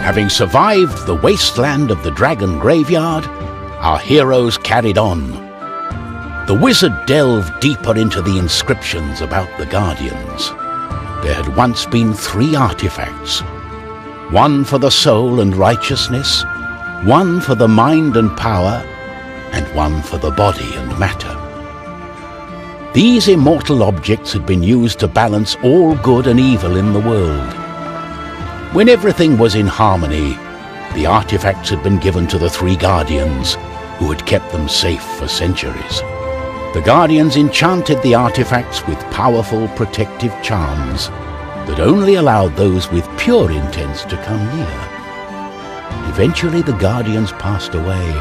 Having survived the wasteland of the dragon graveyard, our heroes carried on. The wizard delved deeper into the inscriptions about the Guardians. There had once been 3 artifacts. One for the soul and righteousness, one for the mind and power, and one for the body and matter. These immortal objects had been used to balance all good and evil in the world. When everything was in harmony, the artifacts had been given to the 3 Guardians, who had kept them safe for centuries. The Guardians enchanted the artifacts with powerful protective charms that only allowed those with pure intents to come near. Eventually the Guardians passed away,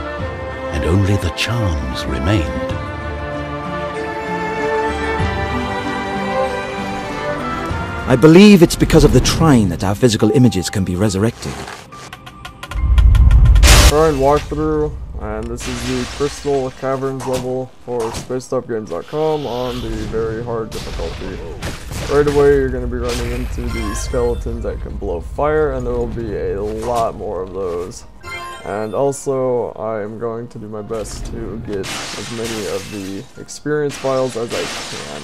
and only the charms remained. I believe it's because of the Trine that our physical images can be resurrected. Trine walkthrough, and this is the Crystal Caverns level for SpacedUpGames.com on the very hard difficulty. Right away you're going to be running into the skeletons that can blow fire, and there will be a lot more of those. And also I'm going to do my best to get as many of the experience files as I can.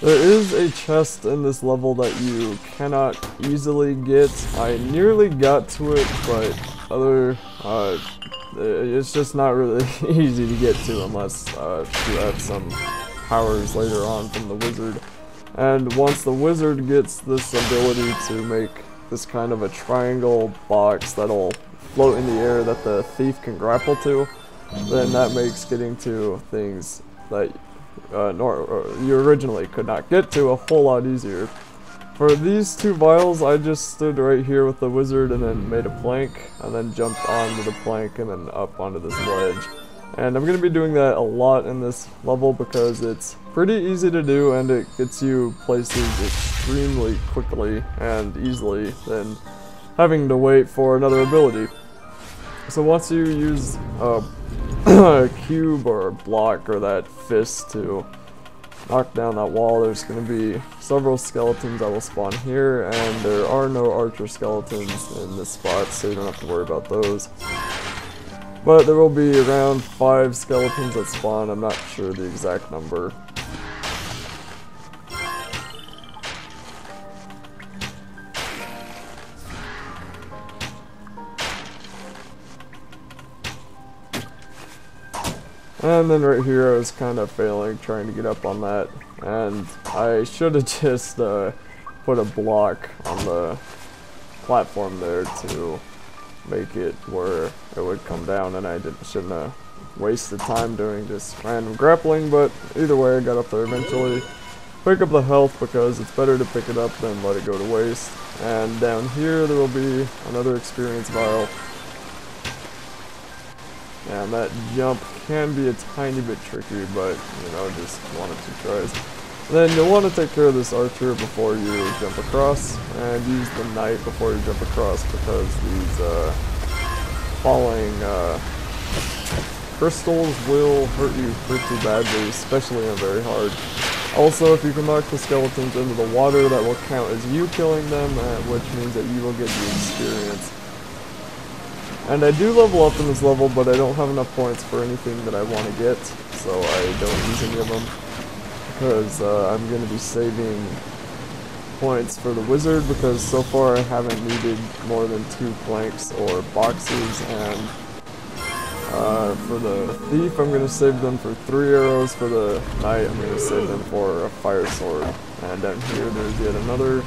There is a chest in this level that you cannot easily get. I nearly got to it, but it's just not really easy to get to unless you have some powers later on from the wizard. And once the wizard gets this ability to make this kind of a triangle box that'll float in the air that the thief can grapple to, then that makes getting to things that you originally could not get to a whole lot easier. For these 2 vials, I just stood right here with the wizard and then made a plank, and then jumped onto the plank and then up onto this ledge. And I'm going to be doing that a lot in this level because it's pretty easy to do, and it gets you places extremely quickly and easily than having to wait for another ability. So once you use a cube or a block or that fist to knock down that wall, there's going to be several skeletons that will spawn here, and there are no archer skeletons in this spot, so you don't have to worry about those. But there will be around 5 skeletons that spawn. I'm not sure the exact number. And then right here I was kind of failing trying to get up on that, and I should have just put a block on the platform there to make it where it would come down, and I shouldn't have wasted time doing just random grappling. But either way, I got up there eventually. Pick up the health because it's better to pick it up than let it go to waste. And down here there will be another experience vial. And that jump can be a tiny bit tricky, but, you know, just 1 or 2 tries. Then you'll want to take care of this archer before you jump across, and use the knight before you jump across, because these falling crystals will hurt you pretty badly, especially on very hard. Also, if you can knock the skeletons into the water, that will count as you killing them, which means that you will get the experience. And I do level up in this level, but I don't have enough points for anything that I want to get, so I don't use any of them, because I'm going to be saving points for the wizard, because so far I haven't needed more than 2 planks or boxes, and for the thief I'm going to save them for 3 arrows, for the knight I'm going to save them for a fire sword. And down here there's yet another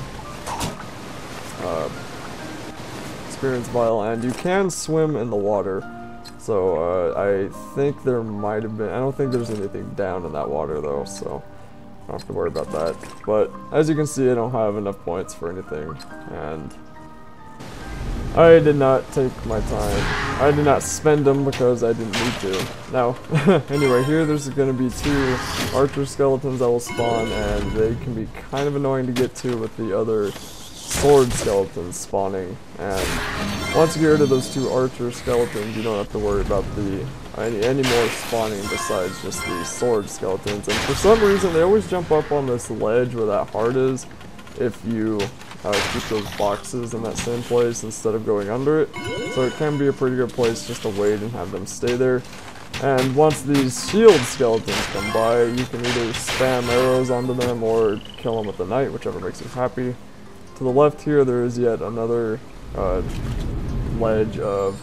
experience vial, and you can swim in the water, so I think there might have been, I don't think there's anything down in that water though, so I don't have to worry about that. But as you can see, I don't have enough points for anything, and I did not take my time. I did not spend them because I didn't need to. Now, anyway, here there's going to be 2 archer skeletons that will spawn, and they can be kind of annoying to get to with the other sword skeletons spawning. And once you get rid of those 2 archer skeletons, you don't have to worry about any more spawning besides just the sword skeletons. And for some reason, they always jump up on this ledge where that heart is. if you keep those boxes in that same place instead of going under it. So it can be a pretty good place just to wait and have them stay there. And once these shield skeletons come by, you can either spam arrows onto them or kill them with the knight, whichever makes you happy. To the left here, there is yet another ledge of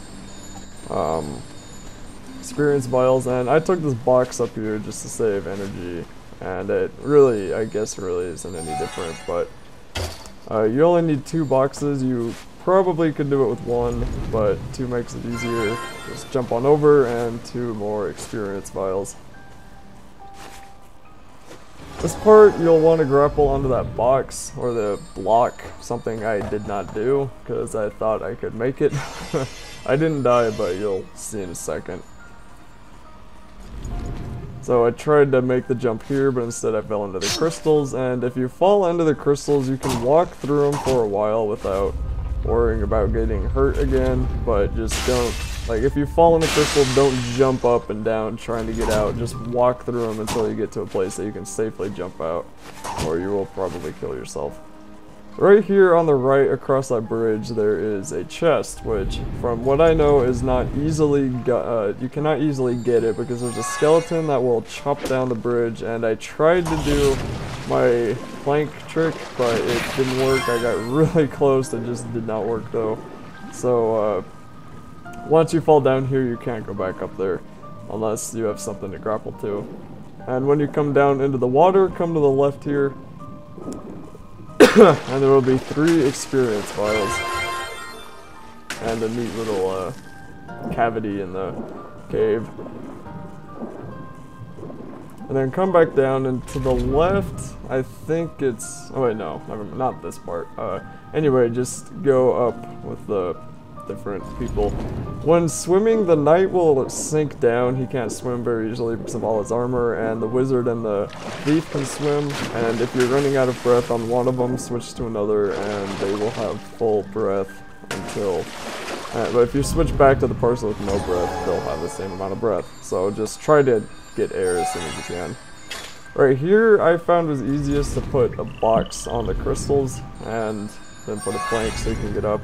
experience vials, and I took this box up here just to save energy, and it really, I guess, really isn't any different, but you only need 2 boxes. You probably could do it with 1, but 2 makes it easier. Just jump on over, and 2 more experience vials. This part, you'll want to grapple onto that box, or the block, something I did not do, because I thought I could make it. I didn't die, but you'll see in a second. So I tried to make the jump here, but instead I fell into the crystals, and if you fall into the crystals, you can walk through them for a while without worrying about getting hurt again, but just don't, like, if you fall in the crystal, don't jump up and down trying to get out. Just walk through them until you get to a place that you can safely jump out, or you will probably kill yourself. Right here on the right across that bridge, there is a chest, which, from what I know, is not easily, you cannot easily get it because there's a skeleton that will chop down the bridge, and I tried to do my plank trick, but it didn't work. I got really close, it just did not work though. So, once you fall down here, you can't go back up there, unless you have something to grapple to. And when you come down into the water, come to the left here, and there will be 3 experience vials and a neat little cavity in the cave. And then come back down, and to the left, I think it's, oh wait, no, not this part. Anyway, just go up with the different people. When swimming, the knight will sink down. He can't swim very easily because of all his armor, and the wizard and the thief can swim, and if you're running out of breath on one of them, switch to another and they will have full breath until, but if you switch back to the person with no breath, they'll have the same amount of breath. So just try to get air as soon as you can. Right here, I found it was easiest to put a box on the crystals and then put a plank so you can get up.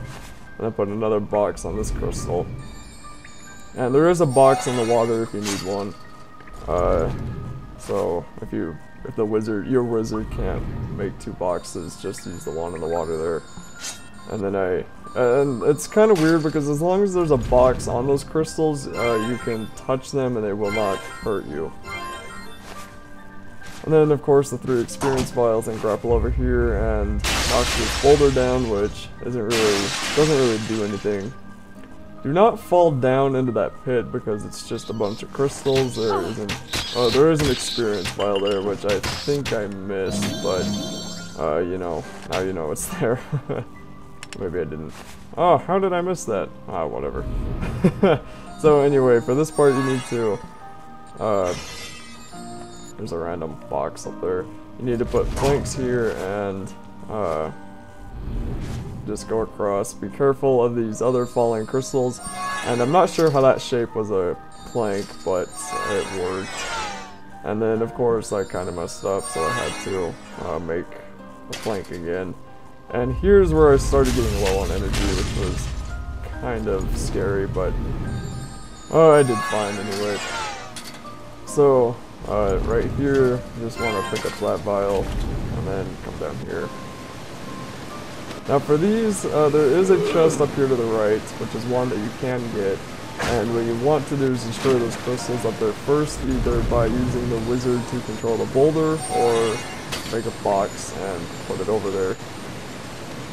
And then put another box on this crystal. And there is a box in the water if you need one. So if your wizard can't make 2 boxes, just use the one in the water there. And then and it's kind of weird because as long as there's a box on those crystals, you can touch them and they will not hurt you. And then of course the 3 experience vials, and grapple over here and knock this boulder down, which doesn't really do anything. Do not fall down into that pit because it's just a bunch of crystals. There is an experience vial there, which I think I missed, but you know, now you know it's there. Maybe I didn't. Oh, how did I miss that? Ah, whatever. So anyway, for this part you need to there's a random box up there. You need to put planks here and just go across. Be careful of these other falling crystals. And I'm not sure how that shape was a plank, but it worked. And then of course I kind of messed up, so I had to make a plank again. And here's where I started getting low on energy, which was kind of scary, but I did fine anyway. So right here, you just want to pick up that vial and then come down here. Now for these, there is a chest up here to the right, which is one that you can get. And what you want to do is destroy those crystals up there first, either by using the wizard to control the boulder, or make a box and put it over there.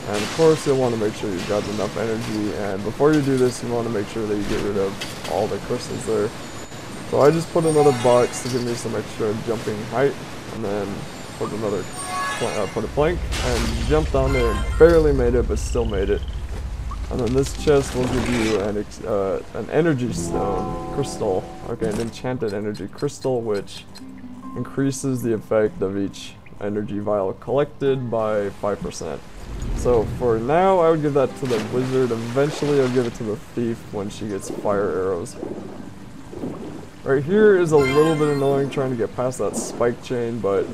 And of course you'll want to make sure you've got enough energy, and before you do this you want to make sure that you get rid of all the crystals there. So I just put another box to give me some extra jumping height, and then put a plank and jumped on there and barely made it, but still made it. And then this chest will give you an energy stone crystal, okay, an enchanted energy crystal, which increases the effect of each energy vial collected by 5%. So for now, I would give that to the wizard. Eventually, I'll give it to the thief when she gets fire arrows. Right here is a little bit annoying trying to get past that spike chain, but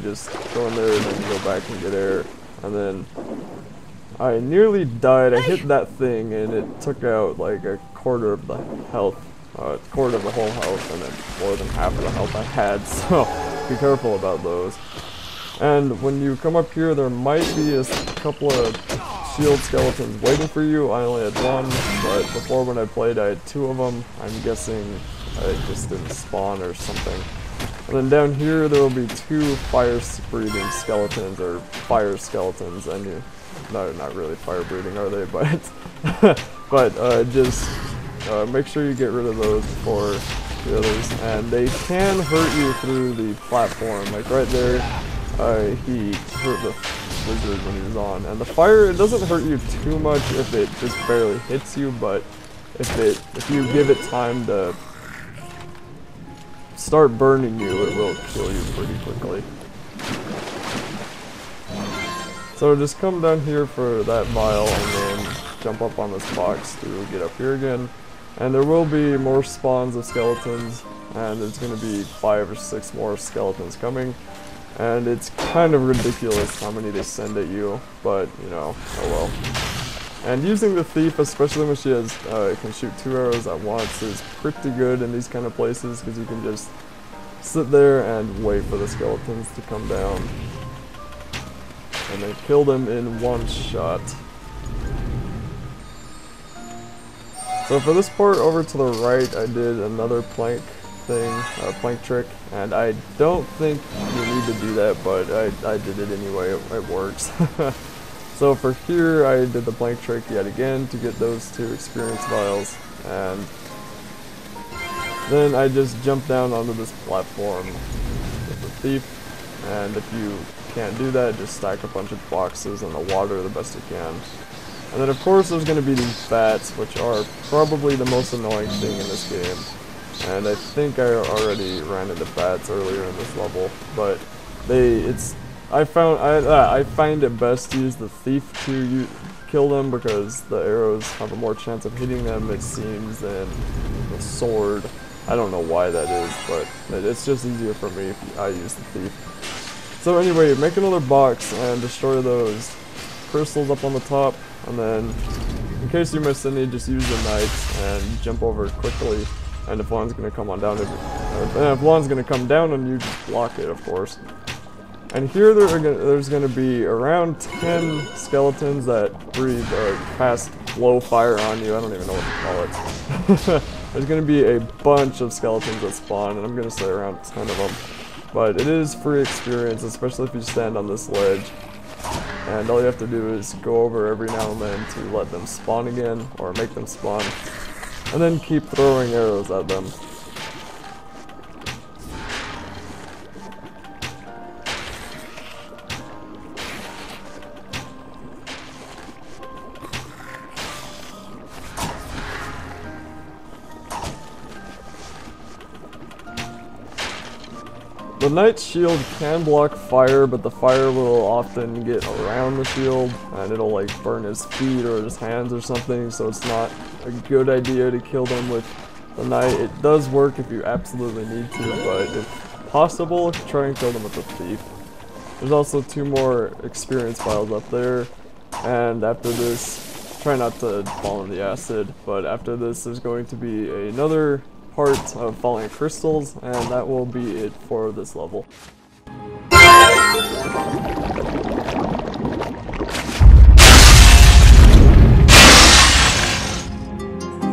just go in there and then go back and get air. and then I nearly died. I hit that thing and it took out like a quarter of the health, quarter of the whole health, and then more than half of the health I had, so be careful about those. And when you come up here, there might be a couple of shield skeletons waiting for you. I only had one, but before when I played I had two of them. I'm guessing I just didn't spawn or something. And then down here there will be two fire-breathing skeletons, or fire skeletons, and you... No, not really fire-breathing, are they? But, just make sure you get rid of those before the others. And they can hurt you through the platform, like right there. He hurt the wizard when he was on. And the fire, it doesn't hurt you too much if it just barely hits you, but if you give it time to start burning you, it will kill you pretty quickly. So just come down here for that vial and then jump up on this box to get up here again. And there will be more spawns of skeletons, and there's going to be 5 or 6 more skeletons coming. And it's kind of ridiculous how many they send at you, but you know, oh well. And using the thief, especially when she has can shoot 2 arrows at once, is pretty good in these kind of places, because you can just sit there and wait for the skeletons to come down and then kill them in one shot. So for this part over to the right, I did another plank thing, plank trick, and I don't think you need to do that, but I did it anyway. It works. So for here, I did the plank trick yet again to get those 2 experience vials, and then I just jumped down onto this platform with the thief, and if you can't do that, just stack a bunch of boxes in the water the best you can. And then of course there's going to be these bats, which are probably the most annoying thing in this game. And I think I already ran into bats earlier in this level, but I find it best to use the thief to kill them, because the arrows have a more chance of hitting them, it seems, than the sword. I don't know why that is, but it's just easier for me if I use the thief. So anyway, make another box and destroy those crystals up on the top, and then in case you missed any, just use the knights and jump over quickly. And if one's gonna come on down, if one's gonna come down on you, just block it, of course. And here there's gonna be around 10 skeletons that breathe blow fire on you. I don't even know what to call it. There's gonna be a bunch of skeletons that spawn, and I'm gonna say around 10 of them. But it is free experience, especially if you stand on this ledge. And all you have to do is go over every now and then to let them spawn again, or make them spawn. And then keep throwing arrows at them. The knight's shield can block fire, but the fire will often get around the shield, and it'll like burn his feet or his hands or something, so it's not a good idea to kill them with the knight. It does work if you absolutely need to, but if possible, try and kill them with the thief. There's also 2 more experience vials up there, and after this, try not to fall in the acid, but after this there's going to be another part of falling crystals, and that will be it for this level.